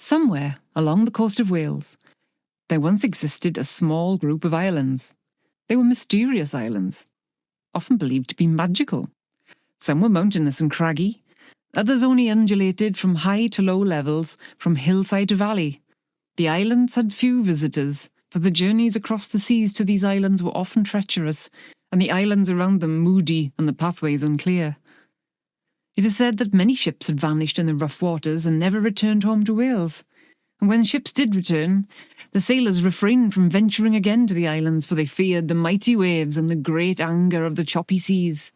Somewhere along the coast of Wales, there once existed a small group of islands. They were mysterious islands, often believed to be magical. Some were mountainous and craggy, others only undulated from high to low levels, from hillside to valley. The islands had few visitors, for the journeys across the seas to these islands were often treacherous, and the islands around them moody and the pathways unclear. It is said that many ships had vanished in the rough waters and never returned home to Wales. And when ships did return, the sailors refrained from venturing again to the islands, for they feared the mighty waves and the great anger of the choppy seas.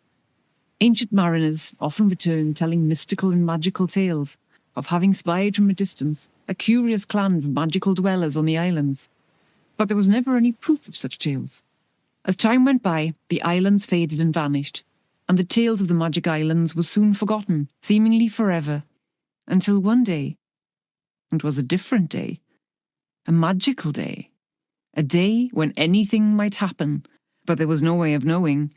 Ancient mariners often returned telling mystical and magical tales of having spied from a distance a curious clan of magical dwellers on the islands. But there was never any proof of such tales. As time went by, the islands faded and vanished, and the tales of the magic islands were soon forgotten, seemingly forever, until one day, it was a different day, a magical day, a day when anything might happen, but there was no way of knowing,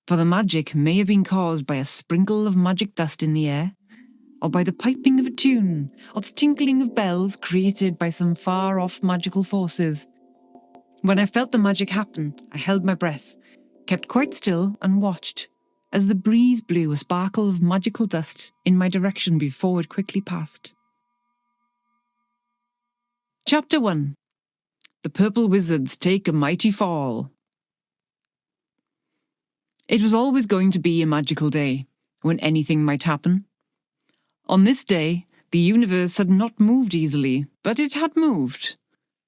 for the magic may have been caused by a sprinkle of magic dust in the air, or by the piping of a tune, or the tinkling of bells created by some far-off magical forces. When I felt the magic happen, I held my breath, kept quite still and watched, as the breeze blew a sparkle of magical dust in my direction before it quickly passed. Chapter 1. The Purple Wizards Take a Mighty Fall. It was always going to be a magical day, when anything might happen. On this day, the universe had not moved easily, but it had moved.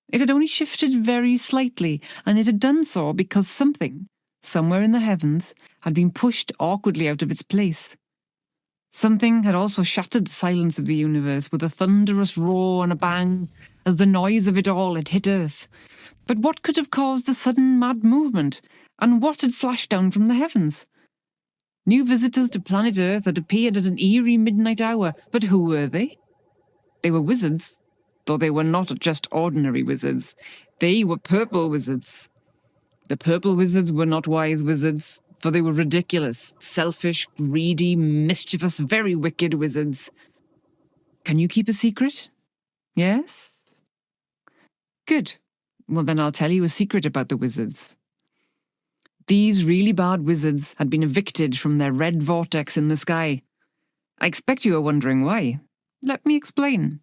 It had only shifted very slightly, and it had done so because something, somewhere in the heavens, had been pushed awkwardly out of its place. Something had also shattered the silence of the universe with a thunderous roar and a bang, as the noise of it all had hit Earth. But what could have caused the sudden mad movement, and what had flashed down from the heavens? New visitors to planet Earth had appeared at an eerie midnight hour, but who were they? They were wizards, though they were not just ordinary wizards. They were purple wizards. The purple wizards were not wise wizards, for they were ridiculous, selfish, greedy, mischievous, very wicked wizards. Can you keep a secret? Yes? Good. Well, then I'll tell you a secret about the wizards. These really bad wizards had been evicted from their red vortex in the sky. I expect you are wondering why. Let me explain.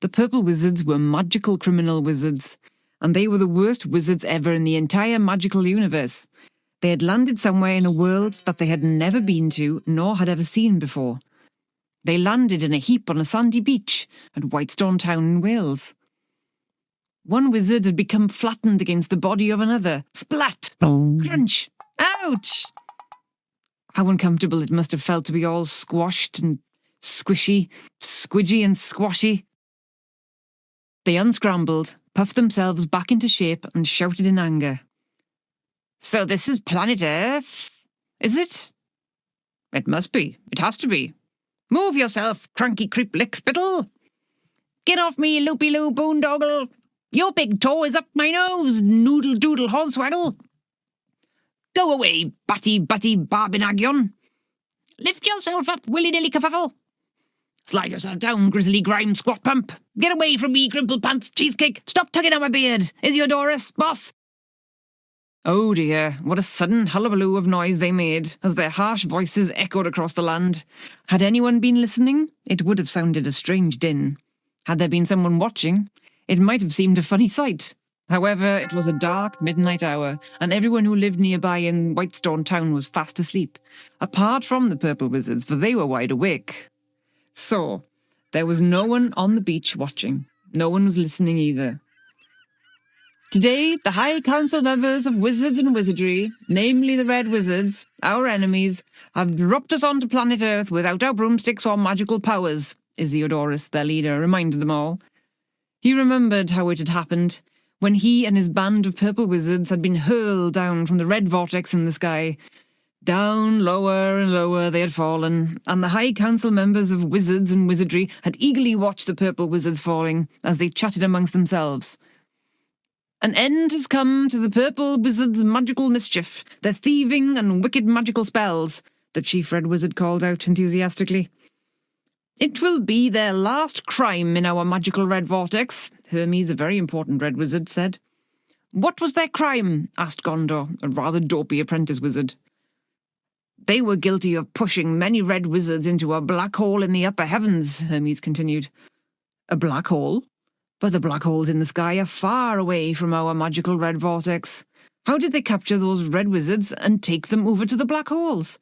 The purple wizards were magical criminal wizards, and they were the worst wizards ever in the entire magical universe. They had landed somewhere in a world that they had never been to nor had ever seen before. They landed in a heap on a sandy beach at Whitestone Town in Wales. One wizard had become flattened against the body of another. Splat! Crunch! Ouch! How uncomfortable it must have felt to be all squashed and squishy, squidgy and squashy. They unscrambled, puffed themselves back into shape and shouted in anger. So this is planet Earth, is it? It must be. It has to be. Move yourself, cranky creep lickspittle. Get off me, loopy-loo boondoggle. Your big toe is up my nose, noodle-doodle hornswaggle. Go away, batty-butty barbinagion. Lift yourself up, willy-nilly kerfuffle. Slide yourself down, grizzly grime squat pump. Get away from me, crimple pants cheesecake. Stop tugging at my beard. Isiodorus, boss. Oh dear, what a sudden hullabaloo of noise they made, as their harsh voices echoed across the land. Had anyone been listening, it would have sounded a strange din. Had there been someone watching, it might have seemed a funny sight. However, it was a dark midnight hour, and everyone who lived nearby in Whitestone Town was fast asleep, apart from the purple wizards, for they were wide awake. So, there was no one on the beach watching. No one was listening either. Today, the High Council members of Wizards and Wizardry, namely the Red Wizards, our enemies, have dropped us onto planet Earth without our broomsticks or magical powers, Isiodorus, their leader, reminded them all. He remembered how it had happened, when he and his band of purple wizards had been hurled down from the red vortex in the sky. Down, lower and lower they had fallen, and the High Council members of Wizards and Wizardry had eagerly watched the purple wizards falling, as they chatted amongst themselves. An end has come to the purple wizards' magical mischief, their thieving and wicked magical spells, the chief red wizard called out enthusiastically. It will be their last crime in our magical red vortex, Hermes, a very important red wizard, said. What was their crime? Asked Gondor, a rather dopey apprentice wizard. They were guilty of pushing many red wizards into a black hole in the upper heavens, Hermes continued. A black hole? But the black holes in the sky are far away from our magical red vortex. How did they capture those red wizards and take them over to the black holes?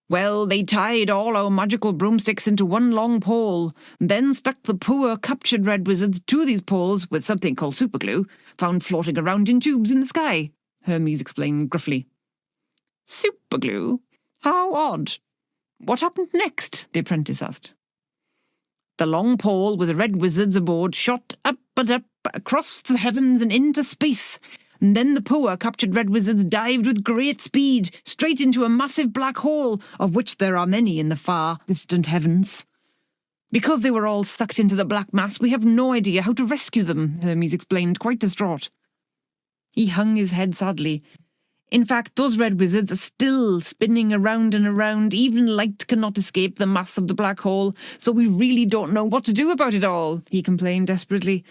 Well, they tied all our magical broomsticks into one long pole, then stuck the poor captured red wizards to these poles with something called superglue, found floating around in tubes in the sky, Hermes explained gruffly. Superglue? How odd. What happened next? The apprentice asked. The long pole with the red wizards aboard shot up and up across the heavens and into space. And then the poor captured red wizards dived with great speed straight into a massive black hole, of which there are many in the far, distant heavens. Because they were all sucked into the black mass, we have no idea how to rescue them, Hermes explained, quite distraught. He hung his head sadly. In fact, those red wizards are still spinning around and around. Even light cannot escape the mass of the black hole, so we really don't know what to do about it all, he complained desperately.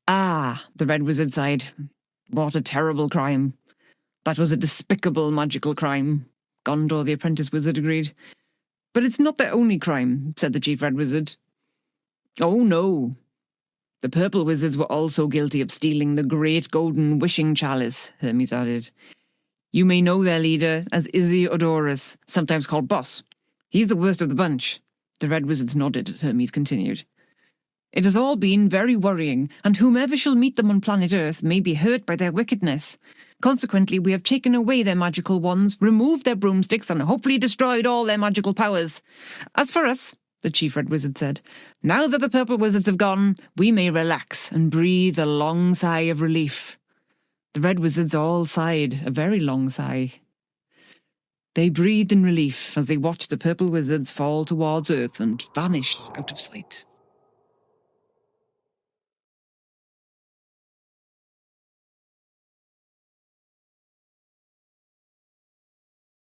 Ah, the red wizard sighed. What a terrible crime. That was a despicable magical crime, Gondor the apprentice wizard agreed. But it's not their only crime, said the chief red wizard. Oh no. The purple wizards were also guilty of stealing the great golden wishing chalice, Hermes added. You may know their leader as Isiodorus, sometimes called Boss. He's the worst of the bunch. The red wizards nodded as Hermes continued. It has all been very worrying, and whomever shall meet them on planet Earth may be hurt by their wickedness. Consequently, we have taken away their magical wands, removed their broomsticks, and hopefully destroyed all their magical powers. As for us, the chief red wizard said, now that the purple wizards have gone, we may relax and breathe a long sigh of relief. The red wizards all sighed, a very long sigh. They breathed in relief as they watched the purple wizards fall towards Earth and vanished out of sight.